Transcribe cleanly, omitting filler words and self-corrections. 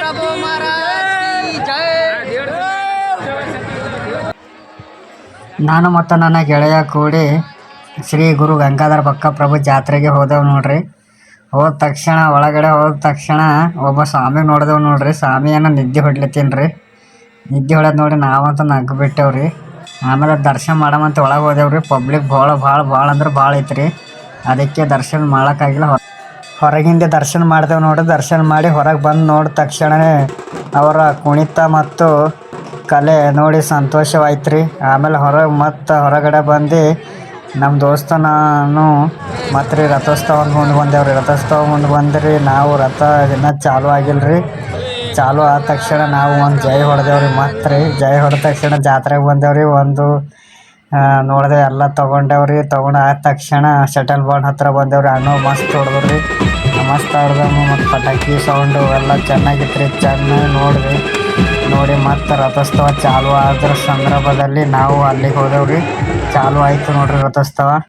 ಪ್ರಭು ಮಹಾರಾಜ್ ಕಿ ಜೈ. ನಾನು ಮತ್ತು ನನ್ನ ಗೆಳೆಯ ಕೂಡಿ ಶ್ರೀ ಗುರು ಗಂಗಾಧರ ಬಕ್ಕಪ್ರಭು ಜಾತ್ರೆಗೆ ಹೋದೆವು ನೋಡ್ರಿ. ಹೋದ ತಕ್ಷಣ ಒಳಗಡೆ ಹೋದ ತಕ್ಷಣ ಒಬ್ಬ ಸ್ವಾಮಿ ನೋಡಿದೆವು ನೋಡ್ರಿ. ಸ್ವಾಮಿಯನ್ನು ನಿದ್ದೆ ಹೊಡ್ಲತ್ತೀನಿ ರೀ. ನಿದ್ದೆ ಹೊಡೆದು ನೋಡಿ ನಾವಂತೂ ನಗ್ಗು ಬಿಟ್ಟೇವ್ರಿ. ಆಮೇಲೆ ದರ್ಶನ ಮಾಡಮಂತ ಒಳಗೆ ಹೋದೆವ್ರಿ. ಪಬ್ಲಿಕ್ ಭಾಳ ಅಂದ್ರೆ ಭಾಳ ಐತ್ರಿ. ಅದಕ್ಕೆ ದರ್ಶನ ಮಾಡೋಕ್ಕಾಗಿಲ್ಲ. ಹೊರಗಿಂದ ದರ್ಶನ ಮಾಡ್ದೇವು ನೋಡಿ. ದರ್ಶನ ಮಾಡಿ ಹೊರಗೆ ಬಂದು ನೋಡಿದ ತಕ್ಷಣವೇ ಅವರ ಕುಣಿತ ಮತ್ತು ಕಲೆ ನೋಡಿ ಸಂತೋಷವಾಯ್ತು ರೀ. ಆಮೇಲೆ ಹೊರಗಡೆ ಬಂದು ನಮ್ಮ ದೋಸ್ತ ನಾನು ಮತ್ತು ರೀ ರಥೋತ್ಸವ ಮುಂದೆ ಬಂದೇವ್ರಿ. ರಥೋತ್ಸವ ಮುಂದೆ ಬಂದ್ರಿ. ನಾವು ರಥ ಇನ್ನೂ ಚಾಲು ಆಗಿಲ್ಲ ರೀ. ಚಾಲು ಆದ ತಕ್ಷಣ ನಾವು ಒಂದು ಜೈ ಹೊಡೆದೇವ್ರಿ. ಮತ್ತು ರೀ ಜೈ ಹೊಡೆದ ತಕ್ಷಣ ಜಾತ್ರೆಗೆ ಬಂದೇವ್ರಿ. ಒಂದು ನೋಡಿದೆ ಎಲ್ಲ ತೊಗೊಂಡೇವ್ರಿ. ತೊಗೊಂಡು ಆದ ತಕ್ಷಣ ಶಟಲ್ ಬಾಲ್ ಹತ್ರ ಬಂದೇವ್ರಿ. ಹಣ್ಣು ಮಸ್ತ್ ಹೊಡೆದ್ರಿ. ಮಸ್ತ್ ಹೊಡೆದವು ಮತ್ತು ಪಟಾಕಿ ಸೌಂಡು ಎಲ್ಲ ಚೆನ್ನಾಗಿತ್ತು ರೀ. ಚೆನ್ನಾಗಿ ನೋಡಿ ಮತ್ತು ರಥೋತ್ಸವ ಚಾಲು ಆದ್ರ ಸಂದರ್ಭದಲ್ಲಿ ನಾವು ಅಲ್ಲಿಗೆ ಹೋದೆವ್ರಿ. ಚಾಲು ಆಯಿತು ನೋಡ್ರಿ ರಥೋತ್ಸವ.